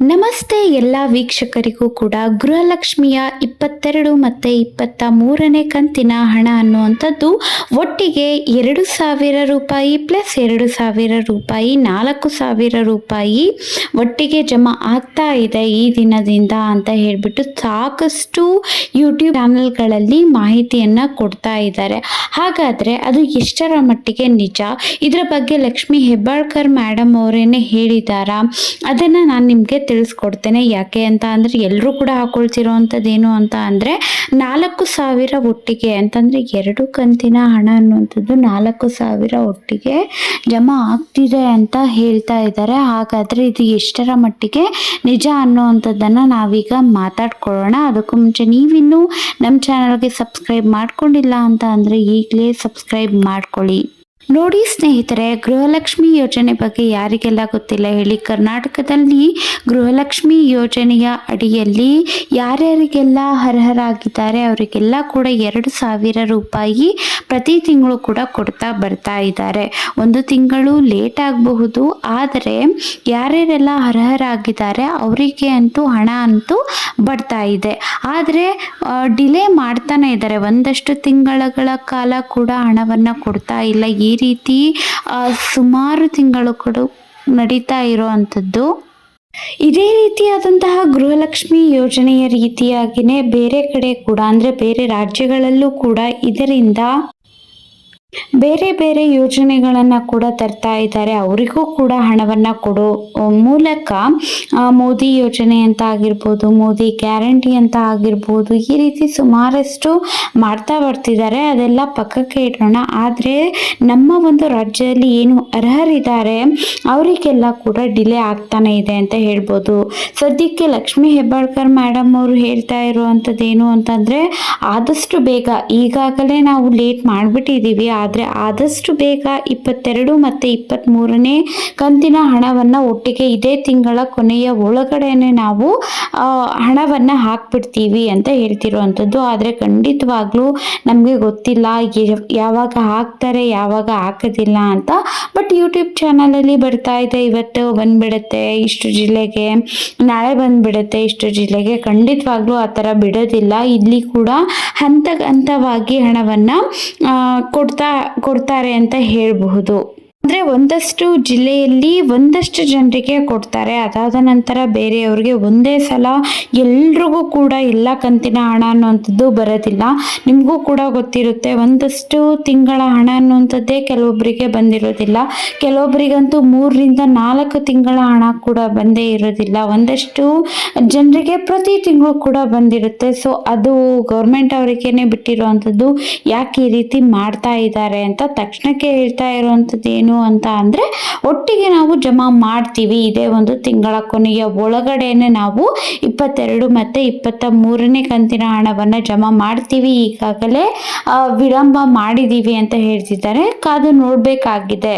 ನಮಸ್ತೆ ಎಲ್ಲ ವೀಕ್ಷಕರಿಗೂ ಕೂಡ ಗೃಹಲಕ್ಷ್ಮಿಯ 22 ಮತ್ತು 23ನೇ ಕಂತಿನ ಹಣ ಅನ್ನುವಂಥದ್ದು ಒಟ್ಟಿಗೆ 2,000 ರೂಪಾಯಿ ಪ್ಲಸ್ 2,000 ರೂಪಾಯಿ 4,000 ರೂಪಾಯಿ ಒಟ್ಟಿಗೆ ಜಮಾ ಆಗ್ತಾ ಇದೆ ಈ ದಿನದಿಂದ ಅಂತ ಹೇಳ್ಬಿಟ್ಟು ಸಾಕಷ್ಟು ಯೂಟ್ಯೂಬ್ ಚಾನಲ್ಗಳಲ್ಲಿ ಮಾಹಿತಿಯನ್ನು ಕೊಡ್ತಾ ಇದ್ದಾರೆ. ಹಾಗಾದರೆ ಅದು ಎಷ್ಟರ ಮಟ್ಟಿಗೆ ನಿಜ, ಇದರ ಬಗ್ಗೆ ಲಕ್ಷ್ಮಿ ಹೆಬ್ಬಾಳ್ಕರ್ ಮೇಡಮ್ ಅವರೇನೆ ಹೇಳಿದಾರಾ, ಅದನ್ನು ನಾನು ನಿಮಗೆ ತಿಳಿಸ್ಕೊಡ್ತೇನೆ. ಯಾಕೆ ಅಂತ ಅಂದರೆ ಎಲ್ಲರೂ ಕೂಡ ಹಾಕೊಳ್ತಿರೋ ಅಂಥದ್ದೇನು ಅಂತ ಅಂದರೆ 4,000 ಒಟ್ಟಿಗೆ ಅಂತಂದರೆ 2 ಕಂತಿನ ಹಣ ಅನ್ನುವಂಥದ್ದು 4,000 ಒಟ್ಟಿಗೆ ಜಮಾ ಆಗ್ತಿದೆ ಅಂತ ಹೇಳ್ತಾ ಇದ್ದಾರೆ. ಹಾಗಾದರೆ ಇದು ಎಷ್ಟರ ಮಟ್ಟಿಗೆ ನಿಜ ಅನ್ನುವಂಥದ್ದನ್ನು ನಾವೀಗ ಮಾತಾಡ್ಕೊಳ್ಳೋಣ. ಅದಕ್ಕೂ ಮುಂಚೆ ನೀವಿನ್ನೂ ನಮ್ಮ ಚಾನಲ್ಗೆ ಸಬ್ಸ್ಕ್ರೈಬ್ ಮಾಡ್ಕೊಂಡಿಲ್ಲ ಅಂತ ಅಂದರೆ ಈಗಲೇ ಸಬ್ಸ್ಕ್ರೈಬ್ ಮಾಡ್ಕೊಳ್ಳಿ. ನೋಡಿ ಸ್ನೇಹಿತರೆ, ಗೃಹಲಕ್ಷ್ಮಿ ಯೋಜನೆ ಬಗ್ಗೆ ಯಾರಿಗೆಲ್ಲ ಗೊತ್ತಿಲ್ಲ ಹೇಳಿ. ಕರ್ನಾಟಕದಲ್ಲಿ ಗೃಹಲಕ್ಷ್ಮಿ ಯೋಜನೆಯ ಅಡಿಯಲ್ಲಿ ಯಾರ್ಯಾರಿಗೆಲ್ಲ ಅರ್ಹರಾಗಿದ್ದಾರೆ ಅವರಿಗೆಲ್ಲ ಕೂಡ 2,000 ರೂಪಾಯಿ ಪ್ರತಿ ತಿಂಗಳು ಕೂಡ ಕೊಡ್ತಾ ಬರ್ತಾ ಇದ್ದಾರೆ. ಒಂದು ತಿಂಗಳು ಲೇಟ್ ಆಗಬಹುದು, ಆದರೆ ಯಾರ್ಯಾರೆಲ್ಲ ಅರ್ಹರಾಗಿದ್ದಾರೆ ಅವರಿಗೆ ಅಂತೂ ಹಣ ಅಂತೂ ಬರ್ತಾ ಇದೆ. ಆದರೆ ಡಿಲೇ ಮಾಡ್ತಾನೆ ಇದ್ದಾರೆ, ಒಂದಷ್ಟು ತಿಂಗಳ ಕಾಲ ಕೂಡ ಹಣವನ್ನು ಕೊಡ್ತಾ ಇಲ್ಲ. ಈ ರೀತಿ ಸುಮಾರು ತಿಂಗಳು ಕೂಡ ನಡೀತಾ ಇರುವಂಥದ್ದು. ಇದೇ ರೀತಿಯಾದಂತಹ ಗೃಹಲಕ್ಷ್ಮಿ ಯೋಜನೆಯ ರೀತಿಯಾಗಿಯೇ ಬೇರೆ ಕಡೆ ಕೂಡ ಅಂದರೆ ಬೇರೆ ರಾಜ್ಯಗಳಲ್ಲೂ ಕೂಡ ಇದರಿಂದ ಬೇರೆ ಬೇರೆ ಯೋಜನೆಗಳನ್ನು ಕೂಡ ತರ್ತಾ ಇದ್ದಾರೆ. ಅವರಿಗೂ ಕೂಡ ಹಣವನ್ನು ಕೊಡೋ ಮೂಲಕ ಮೋದಿ ಯೋಜನೆ ಅಂತ ಆಗಿರ್ಬೋದು, ಮೋದಿ ಗ್ಯಾರಂಟಿ ಅಂತ ಆಗಿರ್ಬೋದು, ಈ ರೀತಿ ಸುಮಾರಷ್ಟು ಮಾಡ್ತಾ ಬರ್ತಿದ್ದಾರೆ. ಅದೆಲ್ಲ ಪಕ್ಕಕ್ಕೆ ಇಡೋಣ. ಆದರೆ ನಮ್ಮ ಒಂದು ರಾಜ್ಯದಲ್ಲಿ ಏನು ಅರ್ಹರಿದ್ದಾರೆ ಅವರಿಗೆಲ್ಲ ಕೂಡ ಡಿಲೇ ಆಗ್ತಾನೆ ಇದೆ ಅಂತ ಹೇಳ್ಬೋದು. ಸದ್ಯಕ್ಕೆ ಲಕ್ಷ್ಮಿ ಹೆಬ್ಬಾಳ್ಕರ್ ಮೇಡಮ್ ಅವರು ಹೇಳ್ತಾ ಇರುವಂಥದ್ದೇನು ಅಂತಂದರೆ ಆದಷ್ಟು ಬೇಗ, ಈಗಾಗಲೇ ನಾವು ಲೇಟ್ ಮಾಡಿಬಿಟ್ಟಿದ್ದೀವಿ, ಆದರೆ ಆದಷ್ಟು ಬೇಗ 22 ಮತ್ತು 23ನೇ ಕಂತಿನ ಹಣವನ್ನು ಒಟ್ಟಿಗೆ ಇದೇ ತಿಂಗಳ ಕೊನೆಯ ಒಳಗಡೆನೆ ನಾವು ಹಣವನ್ನು ಹಾಕ್ಬಿಡ್ತೀವಿ ಅಂತ ಹೇಳ್ತಿರುವಂಥದ್ದು. ಆದರೆ ಖಂಡಿತವಾಗ್ಲೂ ನಮಗೆ ಗೊತ್ತಿಲ್ಲ ಯಾವಾಗ ಹಾಕ್ತಾರೆ ಯಾವಾಗ ಹಾಕೋದಿಲ್ಲ ಅಂತ. ಬಟ್ ಯೂಟ್ಯೂಬ್ ಚಾನಲಲ್ಲಿ ಬರ್ತಾ ಇದೆ, ಇವತ್ತು ಬಂದುಬಿಡುತ್ತೆ ಇಷ್ಟು ಜಿಲ್ಲೆಗೆ, ನಾಳೆ ಬಂದುಬಿಡುತ್ತೆ ಇಷ್ಟು ಜಿಲ್ಲೆಗೆ. ಖಂಡಿತವಾಗ್ಲೂ ಆ ಥರ ಬಿಡೋದಿಲ್ಲ. ಇಲ್ಲಿ ಕೂಡ ಹಂತ ಹಂತವಾಗಿ ಹಣವನ್ನು ಕೊಡ್ತಾರೆ ಅಂತ ಹೇಳಬಹುದು. ಅಂದರೆ ಒಂದಷ್ಟು ಜಿಲ್ಲೆಯಲ್ಲಿ ಒಂದಷ್ಟು ಜನರಿಗೆ ಕೊಡ್ತಾರೆ, ಅದಾದ ನಂತರ ಬೇರೆಯವ್ರಿಗೆ ಒಂದೇ ಸಲ ಎಲ್ರಿಗೂ ಕೂಡ ಎಲ್ಲ ಕಂತಿನ ಹಣ ಅನ್ನುವಂಥದ್ದು ಬರೋದಿಲ್ಲ. ನಿಮಗೂ ಕೂಡ ಗೊತ್ತಿರುತ್ತೆ, ಒಂದಷ್ಟು ತಿಂಗಳ ಹಣ ಅನ್ನುವಂಥದ್ದೇ ಕೆಲವೊಬ್ಬರಿಗೆ ಬಂದಿರೋದಿಲ್ಲ, ಕೆಲವೊಬ್ಬರಿಗಂತೂ 3ರಿಂದ 4 ತಿಂಗಳ ಹಣ ಕೂಡ ಬಂದೇ ಇರೋದಿಲ್ಲ. ಒಂದಷ್ಟು ಜನರಿಗೆ ಪ್ರತಿ ತಿಂಗಳು ಕೂಡ ಬಂದಿರುತ್ತೆ. ಸೊ ಅದು ಗೌರ್ಮೆಂಟ್ ಅವರಿಗೇನೆ ಬಿಟ್ಟಿರುವಂಥದ್ದು. ಯಾಕೆ ಈ ರೀತಿ ಮಾಡ್ತಾ ಇದ್ದಾರೆ ಅಂತ ತಕ್ಷಣಕ್ಕೆ ಹೇಳ್ತಾ ಇರುವಂಥದ್ದು ಏನು ಅಂತ ಅಂದರೆ ಒಟ್ಟಿಗೆ ನಾವು ಜಮಾ ಮಾಡ್ತೀವಿ, ಇದೇ ಒಂದು ತಿಂಗಳ ಕೊನೆಯ ಒಳಗಡೆನೆ ನಾವು 22 ಮತ್ತು 23ನೇ ಕಂತಿನ ಹಣವನ್ನು ಜಮಾ ಮಾಡ್ತೀವಿ, ಈಗಾಗಲೇ ವಿಳಂಬ ಮಾಡಿದ್ದೀವಿ ಅಂತ ಹೇಳ್ತಿದ್ದಾರೆ. ಕಾದು ನೋಡಬೇಕಾಗಿದೆ.